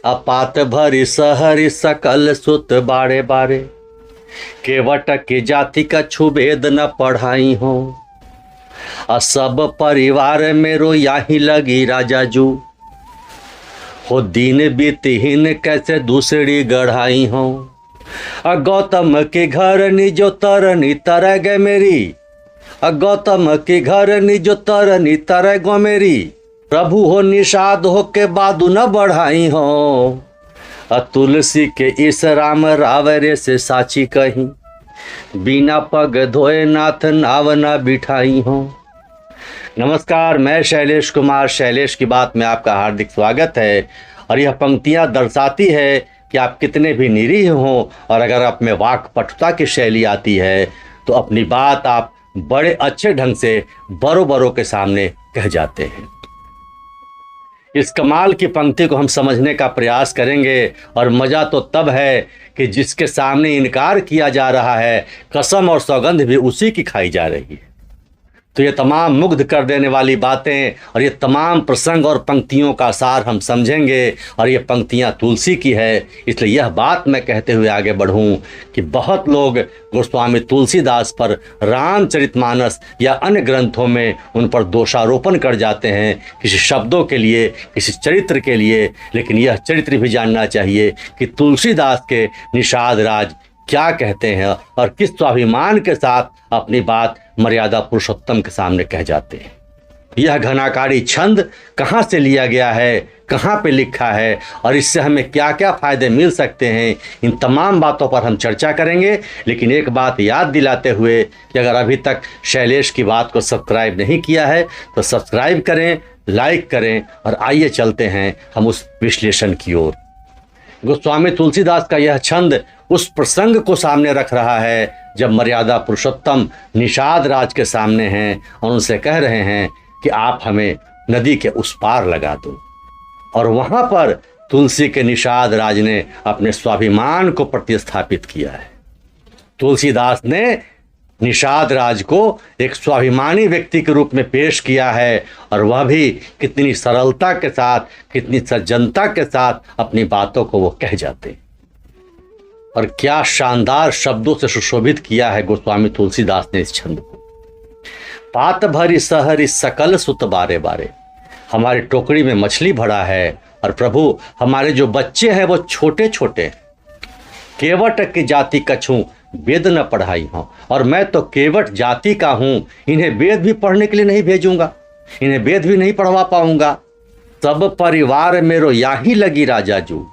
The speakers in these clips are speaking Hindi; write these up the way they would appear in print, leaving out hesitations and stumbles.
अपात भरी सहरी सकल सुत बारे बारे, केवट की जाति का छुभेद न पढ़ाई हो। सब परिवार मेरो यही लगी राजा जू, हो दीन बीतहीन कैसे दूसरी गढ़ाई हो। गौतम के घर निजो तरनी तरह गे मेरी, गौतम के घर निजो तरनी तरह गो मेरी। प्रभु हो निषाद हो के बादू न बढ़ाई हो। तुलसी के इस राम रावरे से साची कहीं, बिना पग धोए नाथ नाव न बिठाई हो। नमस्कार, मैं शैलेश कुमार, शैलेश की बात में आपका हार्दिक स्वागत है। और यह पंक्तियां दर्शाती है कि आप कितने भी निरीह हों और अगर आप में वाक्पटुता की शैली आती है तो अपनी बात आप बड़े अच्छे ढंग से बड़ों बड़ों के सामने कह जाते हैं। इस कमाल की पंक्ति को हम समझने का प्रयास करेंगे और मज़ा तो तब है कि जिसके सामने इनकार किया जा रहा है, कसम और सौगंध भी उसी की खाई जा रही है। तो ये तमाम मुग्ध कर देने वाली बातें और ये तमाम प्रसंग और पंक्तियों का सार हम समझेंगे। और ये पंक्तियाँ तुलसी की है, इसलिए यह बात मैं कहते हुए आगे बढ़ूँ कि बहुत लोग गोस्वामी तुलसीदास पर रामचरितमानस या अन्य ग्रंथों में उन पर दोषारोपण कर जाते हैं किसी शब्दों के लिए, किसी चरित्र के लिए। लेकिन यह चरित्र भी जानना चाहिए कि तुलसीदास के निषाद राज क्या कहते हैं और किस स्वाभिमान के साथ अपनी बात मर्यादा पुरुषोत्तम के सामने कह जाते हैं। यह घनाकारी छंद कहाँ से लिया गया है, कहाँ पे लिखा है और इससे हमें क्या क्या फ़ायदे मिल सकते हैं, इन तमाम बातों पर हम चर्चा करेंगे। लेकिन एक बात याद दिलाते हुए कि अगर अभी तक शैलेश की बात को सब्सक्राइब नहीं किया है तो सब्सक्राइब करें, लाइक करें और आइए चलते हैं हम उस विश्लेषण की ओर। गोस्वामी तुलसीदास का यह छंद उस प्रसंग को सामने रख रहा है जब मर्यादा पुरुषोत्तम निषाद राज के सामने हैं और उनसे कह रहे हैं कि आप हमें नदी के उस पार लगा दो। और वहाँ पर तुलसी के निषाद राज ने अपने स्वाभिमान को प्रतिस्थापित किया है। तुलसीदास ने निषाद राज को एक स्वाभिमानी व्यक्ति के रूप में पेश किया है और वह भी कितनी सरलता के साथ, कितनी सज्जनता के साथ अपनी बातों को वो कह जाते। और क्या शानदार शब्दों से सुशोभित किया है गोस्वामी तुलसीदास ने इस छंद को। पात भरी सहरी सकल सुत बारे बारे, हमारी टोकरी में मछली भरा है और प्रभु हमारे जो बच्चे हैं वो छोटे छोटे। केवट की जाति कछू वेद न पढ़ाई हूँ, और मैं तो केवट जाति का हूँ, इन्हें वेद भी पढ़ने के लिए नहीं भेजूंगा, इन्हें वेद भी नहीं पढ़वा पाऊंगा। सब परिवार मेरो यही लगी राजा जू,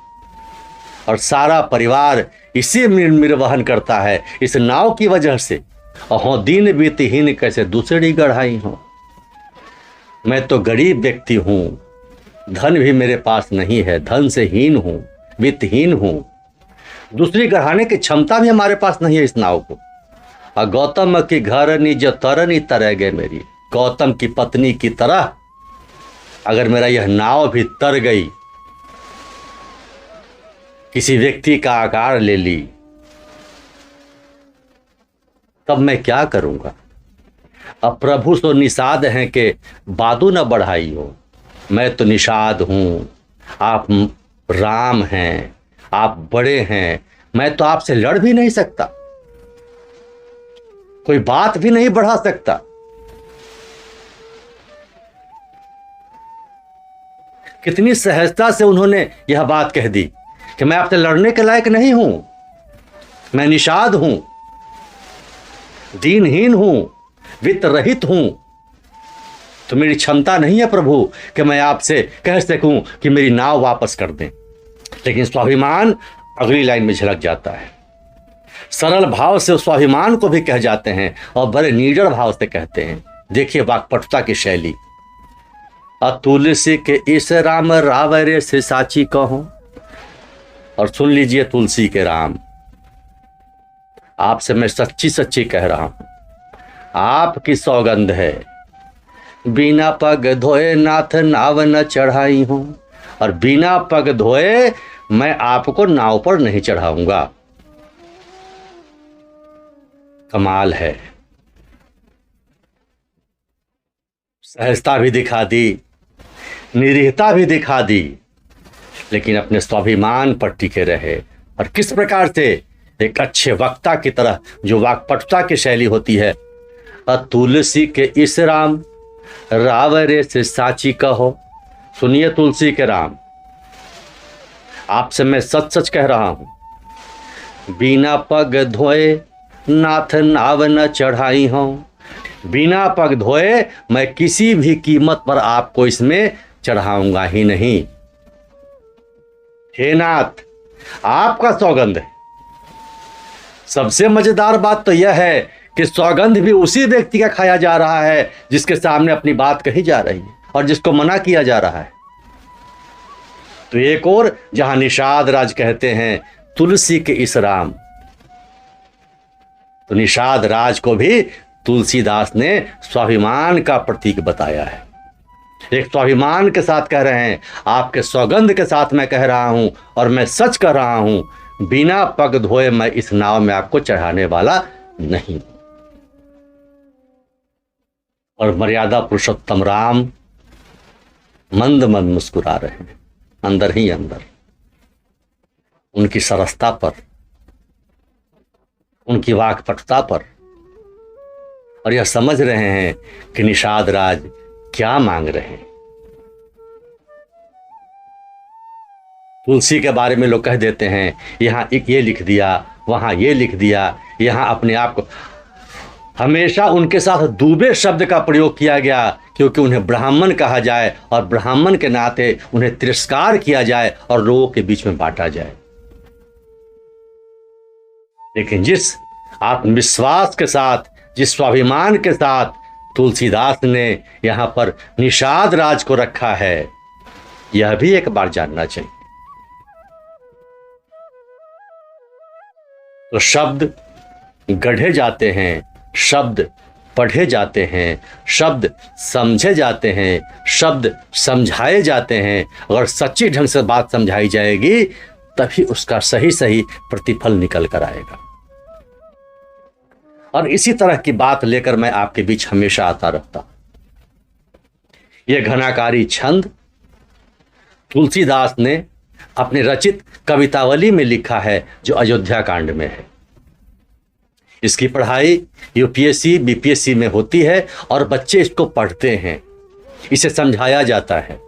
और सारा परिवार इसी निर्वहन करता है, इस नाव की वजह से। और दीन बीतहीन कैसे दूसरी गढ़ाई हो। मैं तो गरीब व्यक्ति हूँ, धन भी मेरे पास नहीं है, धन से हीन हूँ, वित्तहीन हूँ, दूसरी गढ़ाने की क्षमता भी हमारे पास नहीं है इस नाव को। और गौतम की घर निज तरनी तरह गए मेरी, गौतम की पत्नी की तरह अगर मेरा यह नाव भी तर गई, किसी व्यक्ति का आकार ले ली, तब मैं क्या करूंगा। अब प्रभु तो निषाद हैं कि बादू न बढ़ाई हो। मैं तो निषाद हूं, आप राम हैं, आप बड़े हैं, मैं तो आपसे लड़ भी नहीं सकता, कोई बात भी नहीं बढ़ा सकता। कितनी सहजता से उन्होंने यह बात कह दी कि मैं आपसे लड़ने के लायक नहीं हूं, मैं निषाद हूं, दीनहीन हूं, वित्त रहित हूं, तो मेरी क्षमता नहीं है प्रभु कि मैं आपसे कह सकूं कि मेरी नाव वापस कर दें। लेकिन स्वाभिमान अगली लाइन में झलक जाता है। सरल भाव से उस स्वाभिमान को भी कह जाते हैं और बड़े निडर भाव से कहते हैं। देखिए वाक्पटुता की शैली। तुलसी के इस राम रावरे से साची कहो, और सुन लीजिए तुलसी के राम, आपसे मैं सच्ची सच्ची कह रहा हूं, आपकी सौगंध है, बिना पग धोए नाथ नाव न चढ़ाई हूं, और बिना पग धोए मैं आपको नाव पर नहीं चढ़ाऊंगा। कमाल है, सहजता भी दिखा दी, निरीहता भी दिखा दी, लेकिन अपने स्वाभिमान पर टिके रहे। और किस प्रकार से? एक अच्छे वक्ता की तरह, जो वाक्पटुता की शैली होती है। तुलसी के इस राम, रावरे से साची कहो। सुनिए तुलसी के राम, आपसे मैं सच सच कह रहा हूं, बिना पग धोए नाथ नाव न चढ़ाई हूं। बिना पग धोए मैं किसी भी कीमत पर आपको इसमें चढ़ाऊंगा ही नहीं। हे नाथ, आपका सौगंध है। सबसे मजेदार बात तो यह है कि सौगंध भी उसी व्यक्ति का खाया जा रहा है जिसके सामने अपनी बात कही जा रही है और जिसको मना किया जा रहा है। तो एक और जहां निषाद राज कहते हैं तुलसी के इस राम, तो निषाद राज को भी तुलसीदास ने स्वाभिमान का प्रतीक बताया है। एक स्वाभिमान के साथ कह रहे हैं, आपके सौगंध के साथ मैं कह रहा हूं और मैं सच कह रहा हूं, बिना पग धोए मैं इस नाव में आपको चढ़ाने वाला नहीं। और मर्यादा पुरुषोत्तम राम मंद मंद मुस्कुरा रहे हैं, अंदर ही अंदर। उनकी सरसता पर, उनकी वाक्पटुता पर, और यह समझ रहे हैं कि निषाद राज क्या मांग रहे हैं। तुलसी के बारे में लोग कह देते हैं, यहां एक ये लिख दिया, वहां ये लिख दिया, यहां अपने आप को। हमेशा उनके साथ दूबे शब्द का प्रयोग किया गया क्योंकि उन्हें ब्राह्मण कहा जाए और ब्राह्मण के नाते उन्हें तिरस्कार किया जाए और लोगों के बीच में बांटा जाए। लेकिन जिस आत्मविश्वास के साथ, जिस स्वाभिमान के साथ तुलसीदास ने यहां पर निषाद राज को रखा है, यह भी एक बार जानना चाहिए। तो शब्द गढ़े जाते हैं, शब्द पढ़े जाते हैं, शब्द समझे जाते हैं, शब्द समझाए जाते हैं। अगर सच्ची ढंग से बात समझाई जाएगी तभी उसका सही सही प्रतिफल निकल कर आएगा। और इसी तरह की बात लेकर मैं आपके बीच हमेशा आता रहता। यह घनाकारी छंद तुलसीदास ने अपने रचित कवितावली में लिखा है, जो अयोध्या कांड में है। इसकी पढ़ाई यूपीएससी बीपीएससी में होती है और बच्चे इसको पढ़ते हैं, इसे समझाया जाता है।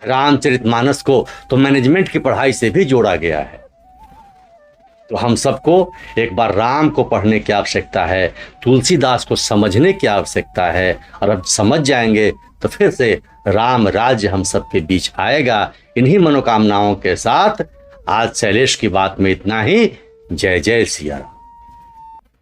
रामचरितमानस को तो मैनेजमेंट की पढ़ाई से भी जोड़ा गया है। तो हम सबको एक बार राम को पढ़ने की आवश्यकता है, तुलसीदास को समझने की आवश्यकता है। और अब समझ जाएंगे तो फिर से राम राज्य हम सबके बीच आएगा। इन्हीं मनोकामनाओं के साथ आज शैलेश की बात में इतना ही। जय जय सिया राम।